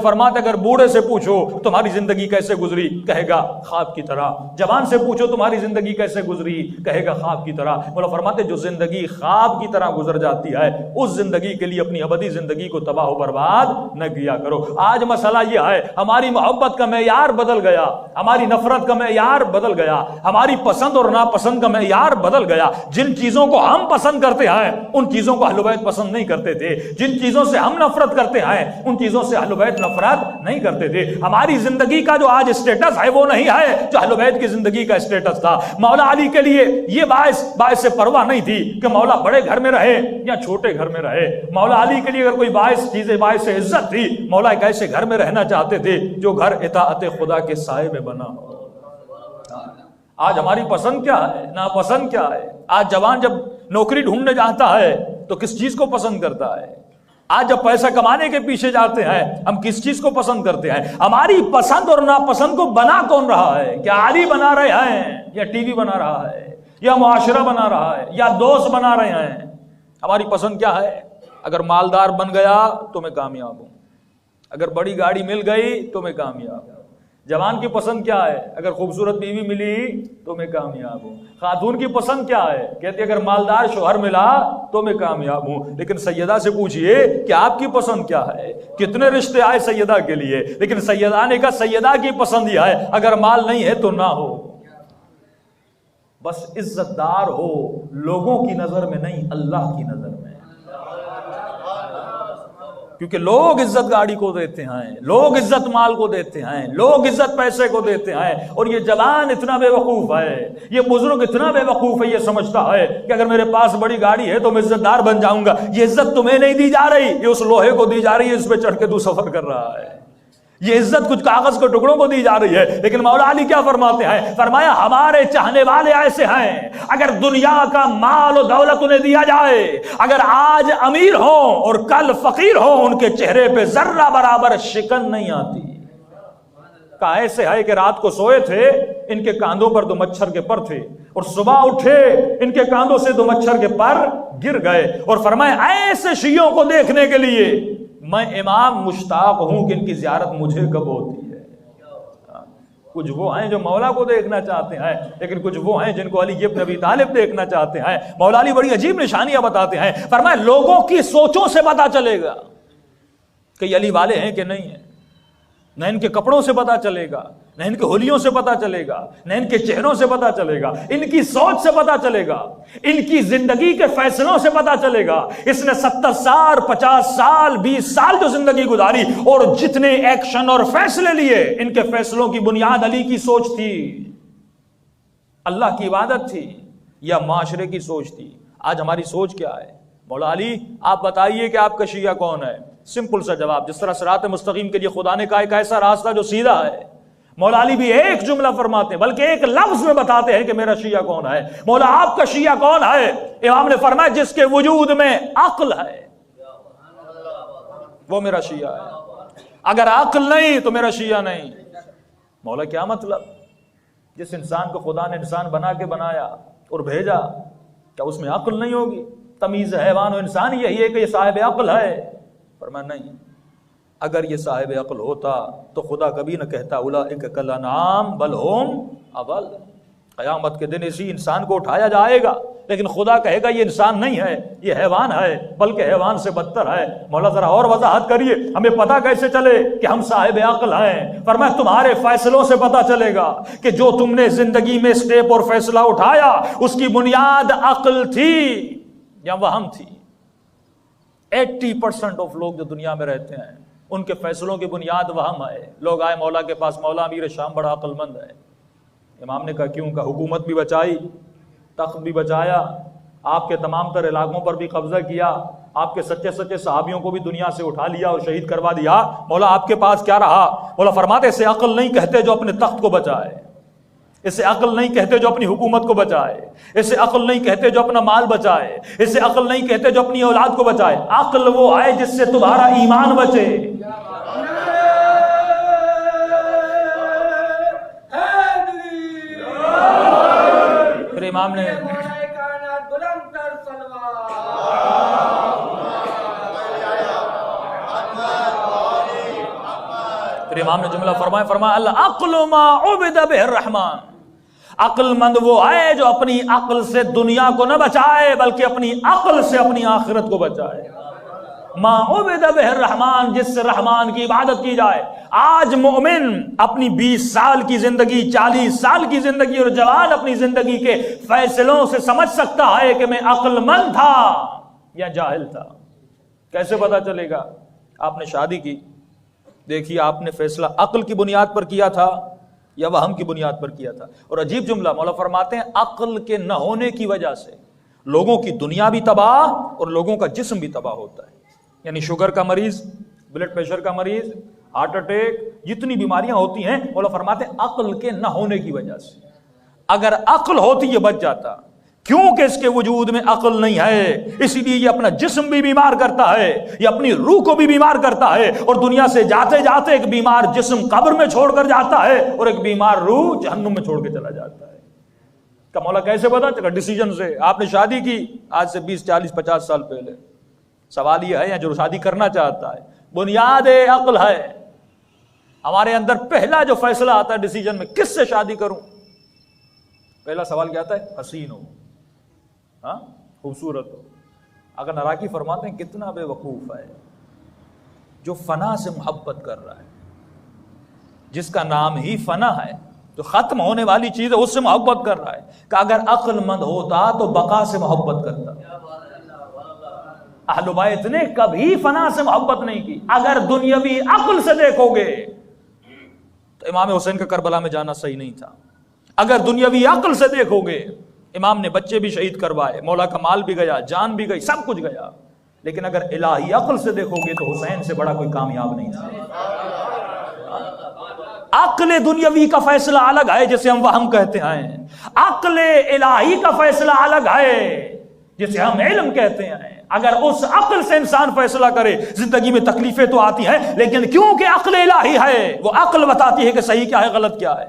فرماتے اگر بوڑھے سے پوچھو تمہاری زندگی کیسے گزری، کہے گا خواب کی طرح. جوان سے پوچھو تمہاری زندگی کیسے گزری، کہے گا خواب کی طرح. مولا فرماتے جو زندگی خواب کی طرح گزر جاتی ہے اس زندگی کے لیے اپنی ابدی زندگی کو تباہ و برباد نہ کیا کرو. آج مسئلہ یہ ہے ہماری محبت کا معیار بدل گیا، ہماری نفرت کا معیار بدل گیا، ہماری پسند اور ناپسند کا معیار بدل گیا. جن چیزوں کو ہم پسند کرتے ہیں ان چیزوں کو اہل بیت پسند نہیں کرتے تھے، جن چیزوں سے ہم نفرت کرتے ہیں ان چیزوں سے اہل بیت نفرت نہیں کرتے تھے. ہماری زندگی کا جو آج اسٹیٹس ہے وہ نہیں ہے جو اہل بیت کی زندگی کا اسٹیٹس تھا. مولا علی کے لیے یہ باعث پرواہ نہیں تھی کہ مولا بڑے گھر میں رہے یا چھوٹے گھر میں رہے. مولا علی کے لیے اگر کوئی باعث عزت تھی، مولا ایک ایسے گھر میں رہنا چاہتے تھے جو گھر اطاعت خدا کے سائے میں بنا ہو. آج ہماری پسند کیا ہے، ناپسند کیا ہے؟ آج جوان جب نوکری ڈھونڈنے جاتا ہے تو کس چیز کو پسند کرتا ہے؟ آج جب پیسہ کمانے کے پیچھے جاتے ہیں ہم کس چیز کو پسند کرتے ہیں؟ ہماری پسند اور ناپسند کو بنا کون رہا ہے؟ کیا علی بنا رہے ہیں یا ٹی وی بنا رہا ہے یا معاشرہ بنا رہا ہے یا دوست بنا رہے ہیں؟ ہماری پسند کیا ہے؟ اگر مالدار بن گیا تو میں کامیاب ہوں، اگر بڑی گاڑی مل گئی تو میں کامیاب ہوں. جوان کی پسند کیا ہے؟ اگر خوبصورت بیوی ملی تو میں کامیاب ہوں. خاتون کی پسند کیا ہے؟ کہتی اگر مالدار شوہر ملا تو میں کامیاب ہوں. لیکن سیدہ سے پوچھئے کہ آپ کی پسند کیا ہے؟ کتنے رشتے آئے سیدہ کے لیے، لیکن سیدہ نے کہا سیدہ کی پسند یہ ہے اگر مال نہیں ہے تو نہ ہو، بس عزت دار ہو، لوگوں کی نظر میں نہیں اللہ کی نظر میں. کیونکہ لوگ عزت گاڑی کو دیتے ہیں، لوگ عزت مال کو دیتے ہیں، لوگ عزت پیسے کو دیتے ہیں. اور یہ جوان اتنا بے وقوف ہے، یہ بزرگ اتنا بے وقوف ہے، یہ سمجھتا ہے کہ اگر میرے پاس بڑی گاڑی ہے تو میں عزت دار بن جاؤں گا. یہ عزت تمہیں نہیں دی جا رہی، یہ اس لوہے کو دی جا رہی ہے، اس پہ چڑھ کے تو سفر کر رہا ہے. یہ عزت کچھ کاغذ کے ٹکڑوں کو دی جا رہی ہے. لیکن مولا علی کیا فرماتے ہیں؟ فرمایا ہمارے چاہنے والے ایسے ہیں اگر دنیا کا مال و دولت انہیں دیا جائے، اگر آج امیر ہوں اور کل فقیر ہوں، ان کے چہرے پہ ذرہ برابر شکن نہیں آتی. کہا ایسے ہے کہ رات کو سوئے تھے، ان کے کاندھوں پر دو مچھر کے پر تھے، اور صبح اٹھے ان کے کاندھوں سے دو مچھر کے پر گر گئے. اور فرمایا ایسے شیعوں کو دیکھنے کے لیے میں امام مشتاق ہوں کہ ان کی زیارت مجھے کب ہوتی ہے. کچھ وہ ہیں جو مولا کو دیکھنا چاہتے ہیں، لیکن کچھ وہ ہیں جن کو علی ابن ابی طالب دیکھنا چاہتے ہیں. مولا علی بڑی عجیب نشانیاں بتاتے ہیں. فرمایا لوگوں کی سوچوں سے پتا چلے گا کہ یہ علی والے ہیں کہ نہیں ہیں. نہ ان کے کپڑوں سے پتا چلے گا، نہ ان کے ہولیوں سے پتا چلے گا، نہ ان کے چہروں سے پتا چلے گا، ان کی سوچ سے پتا چلے گا، ان کی زندگی کے فیصلوں سے پتا چلے گا. اس نے 70 سال 50 سال 20 سال جو زندگی گزاری اور جتنے ایکشن اور فیصلے لیے، ان کے فیصلوں کی بنیاد علی کی سوچ تھی، اللہ کی عبادت تھی یا معاشرے کی سوچ تھی. آج ہماری سوچ کیا ہے؟ مولا علی آپ بتائیے کہ آپ کا شیعہ کون ہے؟ سمپل سا جواب. جس طرح صراط مستقیم کے لیے خدا نے کہا ایک ایسا راستہ جو سیدھا ہے، مولا علی بھی ایک جملہ فرماتے ہیں بلکہ ایک لفظ میں بتاتے ہیں کہ میرا شیعہ کون ہے. مولا آپ کا شیعہ کون ہے؟ امام نے فرمایا جس کے وجود میں عقل ہے وہ میرا شیعہ ہے، اگر عقل نہیں تو میرا شیعہ نہیں. مولا کیا مطلب؟ جس انسان کو خدا نے انسان بنا کے بنایا اور بھیجا، کیا اس میں عقل نہیں ہوگی؟ تمیز حیوان و انسان یہی ہے کہ یہ صاحب عقل ہے. فرمایا نہیں، اگر یہ صاحب عقل ہوتا تو خدا کبھی نہ کہتا اولئک کالانعام بل ہم اضل. قیامت کے دن اسی انسان کو اٹھایا جائے گا، لیکن خدا کہے گا یہ انسان نہیں ہے، یہ حیوان ہے، بلکہ حیوان سے بدتر ہے. مولا ذرا اور وضاحت کریے، ہمیں پتہ کیسے چلے کہ ہم صاحب عقل ہیں؟ فرمایا تمہارے فیصلوں سے پتہ چلے گا کہ جو تم نے زندگی میں سٹیپ اور فیصلہ اٹھایا اس کی بنیاد عقل تھی یا وہم تھی. 80% آف لوگ جو دنیا میں رہتے ہیں ان کے فیصلوں کی بنیاد وہم ہے. لوگ آئے مولا کے پاس، مولا امیر شام بڑا عقل مند ہے. امام نے کہا کیوں؟ کا حکومت بھی بچائی، تخت بھی بچایا، آپ کے تمام تر علاقوں پر بھی قبضہ کیا، آپ کے سچے سچے صحابیوں کو بھی دنیا سے اٹھا لیا اور شہید کروا دیا. مولا آپ کے پاس کیا رہا؟ مولا فرماتے اسے عقل نہیں کہتے جو اپنے تخت کو بچائے، اسے عقل نہیں کہتے جو اپنی حکومت کو بچائے، اسے عقل نہیں کہتے جو اپنا مال بچائے، اسے عقل نہیں کہتے جو اپنی اولاد کو بچائے. عقل وہ ہے جس سے تمہارا ایمان بچے. پھر امام نے پھر امام نے جملہ فرمایا العقل ما عبد بہ الرحمن، عقل مند وہ ہے جو اپنی عقل سے دنیا کو نہ بچائے بلکہ اپنی عقل سے اپنی آخرت کو بچائے۔ ما عبد بہ الرحمن، جس سے رحمان کی عبادت کی جائے۔ آج مومن اپنی 20 سال کی زندگی، 40 سال کی زندگی اور جوان اپنی زندگی کے فیصلوں سے سمجھ سکتا ہے کہ میں عقل مند تھا یا جاہل تھا۔ کیسے پتا چلے گا؟ آپ نے شادی کی، دیکھیے آپ نے فیصلہ عقل کی بنیاد پر کیا تھا یا وہم کی بنیاد پر کیا تھا۔ اور عجیب جملہ مولا فرماتے ہیں عقل کے نہ ہونے کی وجہ سے لوگوں کی دنیا بھی تباہ اور لوگوں کا جسم بھی تباہ ہوتا ہے۔ یعنی شوگر کا مریض، بلڈ پریشر کا مریض، ہارٹ اٹیک، جتنی بیماریاں ہوتی ہیں مولا فرماتے ہیں عقل کے نہ ہونے کی وجہ سے۔ اگر عقل ہوتی یہ بچ جاتا، کیونکہ اس کے وجود میں عقل نہیں ہے، اسی لیے یہ اپنا جسم بھی بیمار کرتا ہے، یہ اپنی روح کو بھی بیمار کرتا ہے، اور دنیا سے جاتے جاتے ایک بیمار جسم قبر میں چھوڑ کر جاتا ہے اور ایک بیمار روح جہنم میں چھوڑ کے چلا جاتا ہے۔ کہ مولا کیسے پتا چلا؟ ڈیسیجن سے۔ آپ نے شادی کی آج سے 20 40 50 سال پہلے، سوال یہ ہے یا جو شادی کرنا چاہتا ہے بنیاد عقل ہے، ہمارے اندر پہلا جو فیصلہ آتا ہے ڈیسیجن میں کس سے شادی کروں، پہلا سوال کیا آتا ہے؟ حسین ہو، ہاں خوبصورت ہو۔ اگر نراقی فرماتے ہیں کتنا بے وقوف ہے جو فنا سے محبت کر رہا ہے، جس کا نام ہی فنا ہے، جو ختم ہونے والی چیز ہے اس سے محبت کر رہا ہے۔ کہ اگر عقل مند ہوتا تو بقا سے محبت کرتا۔ اہل بیت نے کبھی فنا سے محبت نہیں کی۔ اگر دنیاوی عقل سے دیکھو گے تو امام حسین کا کربلا میں جانا صحیح نہیں تھا۔ اگر دنیاوی عقل سے دیکھو گے امام نے بچے بھی شہید کروائے، مولا کا مال بھی گیا، جان بھی گئی، سب کچھ گیا، لیکن اگر الہی عقل سے دیکھو گے تو حسین سے بڑا کوئی کامیاب نہیں تھا۔ عقل دنیاوی کا فیصلہ الگ ہے جسے ہم وہم کہتے ہیں، عقل الہی کا فیصلہ الگ ہے جسے ہم علم کہتے ہیں۔ اگر اس عقل سے انسان فیصلہ کرے، زندگی میں تکلیفیں تو آتی ہیں لیکن کیونکہ عقل الہی ہے وہ عقل بتاتی ہے کہ صحیح کیا ہے غلط کیا ہے۔